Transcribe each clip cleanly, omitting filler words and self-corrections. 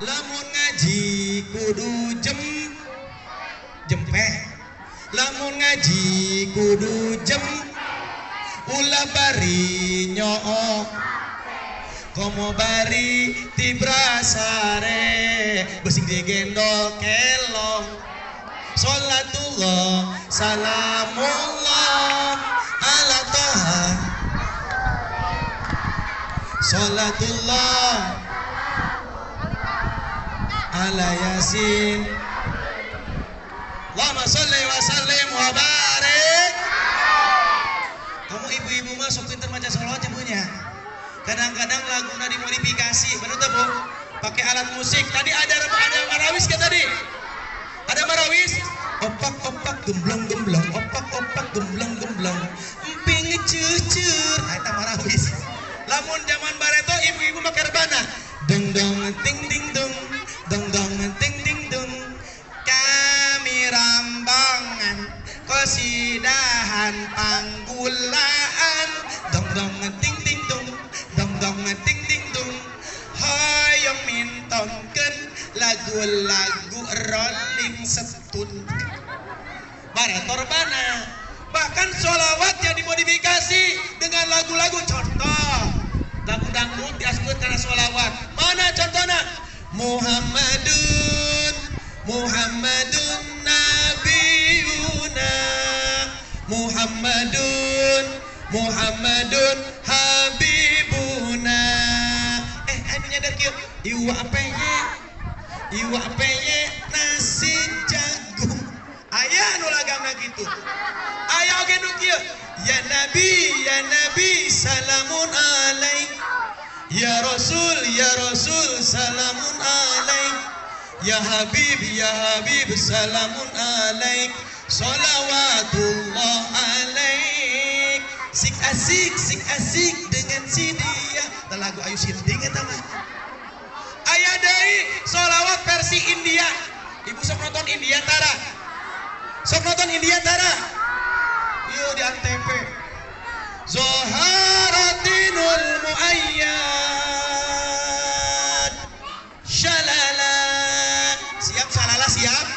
lamun ngaji kudu jempe, lamun ngaji kudu ulah bari nyoo komo bari tibrasare besing digendol kelong sholatullah salamullah ala toha sholatullah ala yasin Allahumma sholli wa sallim wa barik. Kamu ibu-ibu mah sok pinter maca sholawat ya punya. Kadang-kadang laguna dimodifikasi, bener tuh Bu? Pakai alat musik. Tadi ada marawis kan tadi? Ada marawis? Opak-opak gemblong-gemblong, opak-opak gemblong-gemblong. Emping cucur. Nah, itu marawis. Lamun zaman bareto ibu-ibu pakai rebana. Dong dong ting ding dong. Dong dong ting ding dong. Kami rambangan kosidahan panggulaan. Dong dong ting ding dong. Dong dong ting ding dong. Hoyong mintongkeun lagu-lagu Rolling Stone. Bareto rebana. Bahkan sholawatnya dimodifikasi dengan lagu-lagu contoh. Lagu dangdut diaskeun karena sholawat. Mana contohnya? Muhammadun Nabiyuna Muhammadun Habibuna. Anu nyadar kieu iwa apeye nasi jagung. Aya nu lagamna kitu. Aya oge nu kieu ya Nabi salamun alaik. Ya Rasul salamun alaik. Ya Habib salamun alaik. Salawatullah alaik. Sik asik dengan si dia. Lagu Ayu Sinding eta mah. Aya deui sholawat versi India. Ibu sok nonton India tara. Yo di Antv. Zoharatinul muayyad shalala. Siap shalala siap.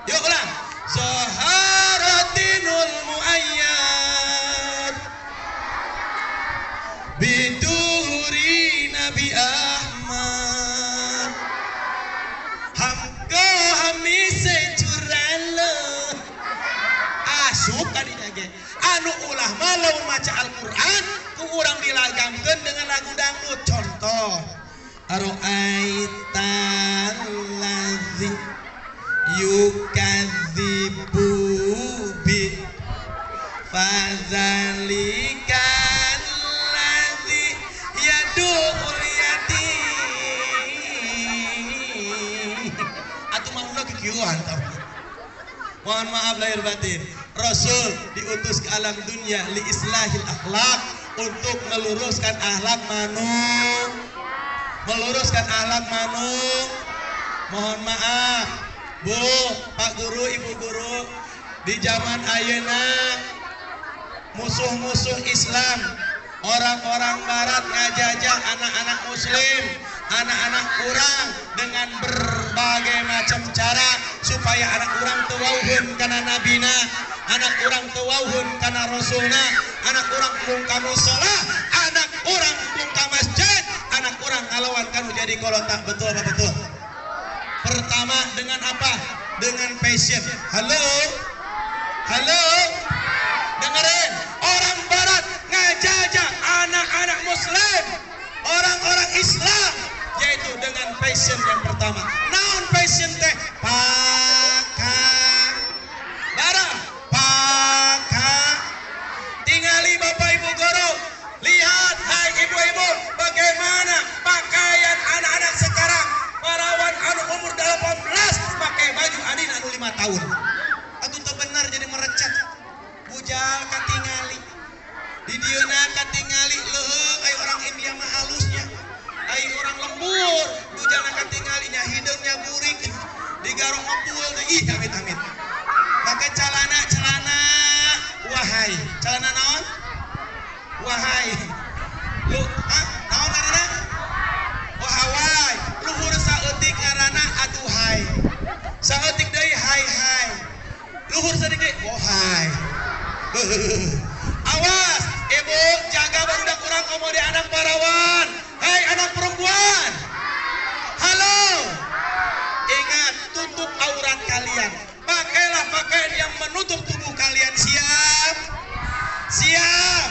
Yuk ulang. Zoharatinul muayyad biduhuri Nabi Ahmad hamko hamise curalo asup kadinya ge anu ulah malau maca Al-Quran ku urang dilagamkeun dengan lagu dangdut. Contoh aro'aital ladzi yukadzibu bi fadzalikan ladzi yadul yatim. Atuh mauna kikieuan tah. Mohon maaf lahir batin. Rasul diutus ke alam dunia li islahil akhlak, untuk meluruskan akhlak manung. Mohon maaf Bu, Pak Guru, Ibu Guru, di zaman ayeuna musuh-musuh Islam, orang-orang barat ngajajah anak-anak muslim, anak-anak urang dengan berbagai macam cara supaya anak urang teu wauheun kana nabina, anak urang teu wauheun kana rasulna, anak urang mung ka musala, anak urang mung ka masjid, anak urang ngalawan kanu jadi kolontak. Betul apa betul? Pertama dengan apa? Dengan passion. Halo? Dengerin, orang barat ngajajah anak-anak muslim, orang-orang Islam, yaitu dengan passion yang pertama. Naon passion teh? Tingali Bapak Ibu Guru, lihat hai ibu-ibu bagaimana pakaian anak-anak sekarang. Parawan anu umur 18 pakai baju adin anu 5 tahun. Atuh teu bener jadi merecat. Bujal katingali. Di dieuna katingali leuheung aya orang India mah halusnya. Aya orang lembur, bujalna katingali nya hideungnya burik. Digarong ngepueul teh ih amit-amit. Pakai celana wahai. Celana naon? Wahai. Lu naon ngaranna? Wahai. Luhur saeutik Awas, ibu jaga barudak kurang komodi anak parawan. Hei anak perempuan, halo, ingat tutup aurat kalian. Pakailah pakaian yang menutup tubuh kalian. Siap? Siap.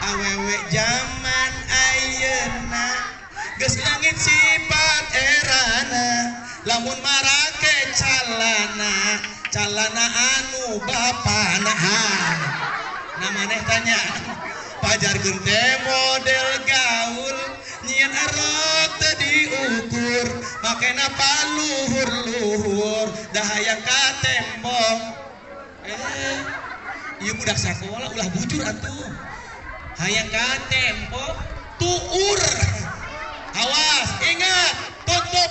Awewe zaman ayeuna geus langit sifat erana, lamun marake calana anu bapana. Nah maneh tanya pajarkeun teh model gaul nyieun arok teu diukur, makena paluhur-luhur dah hayang ka tembok. Ieu budak sakola ulah bujur atuh. Hayang ka tembok tuur. Awas, ingat tutup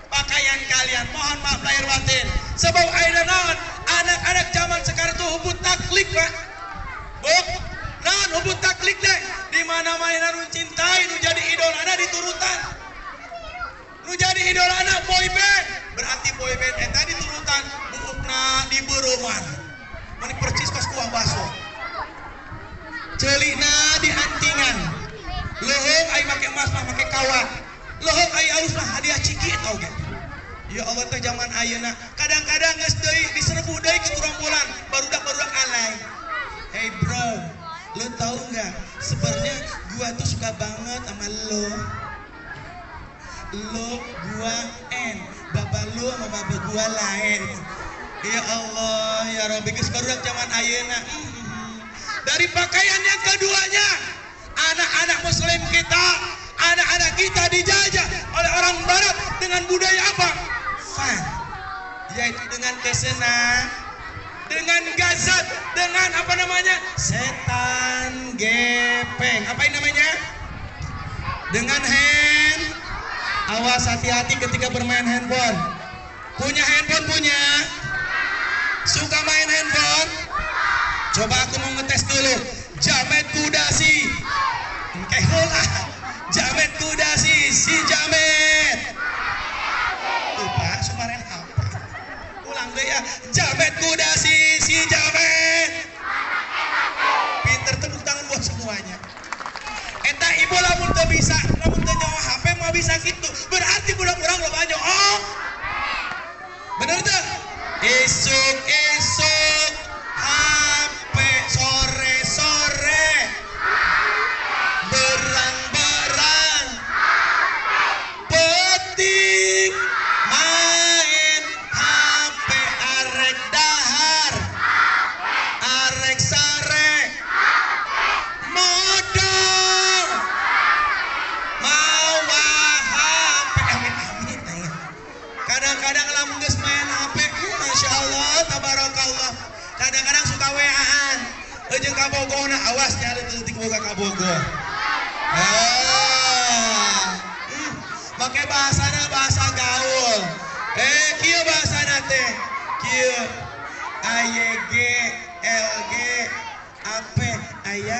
pakaian kalian. Mohon maaf lahir batin. Sebab ayeuna naon anak-anak zaman sekarang tuh hubut taklik, Pak. Buk, naon hubut taklik deh. Di mana mainan nu cintai nu jadi idolana diturutan. Nu jadi idolana boyband. Berarti boyband eta diturutan buukna di bereuman. Mani percis kos kuah baso. Ceulina di antingan. Leuheung ai make emas mah make kawat. Leuheung ai alus mah hadiah ciki tau ge. Ya Allah teh zaman ayeuna kadang-kadang geus deui diserbu deui ke gerombolan barudak-barudak alay. Hey bro, lo tahu nggak? Sebenarnya gua tuh suka banget sama lo. Lo gua bapak lo sama bapak gua lain. Ya Allah, ya Rabbi geus barudak zaman ayeuna. Dari pakaian yang keduanya, anak-anak muslim kita, anak-anak kita dijajah oleh orang barat dengan budaya apa? Fun, yaitu dengan kesena, dengan gazat, dengan apa namanya? Setan gepeng. Apa ini namanya? Dengan hand. Awas hati-hati ketika bermain handphone. Punya handphone punya? Suka main handphone? Coba aku mau ngetes dulu. Jamet kudasi. Kayak heula. Jamet kudasi si Jamet. Lupa sumaren apa? Ulang deh ya. Jamet kudasi si Jamet. Pinter, tepuk tangan buat semuanya. Eta ibu lamun teu bisa, lamun teu nyawa HP mau bisa gitu. Berarti budak-budak lo banyak. Oh. Bener tuh? Isuk-isuk HP sore-sore berang-berang peting main HP arek dahar arek sare modal mawa HP amit-amit. Kadang-kadang lamun geus main HP Masya Allah, tabarakallah. Kadang-kadang suka WA-an. Jeung kabogona, awas nyari teuting boga kabogo. Make bahasana bahasa gaul. Kieu bahasana teh. Kieu AYG LG AP aya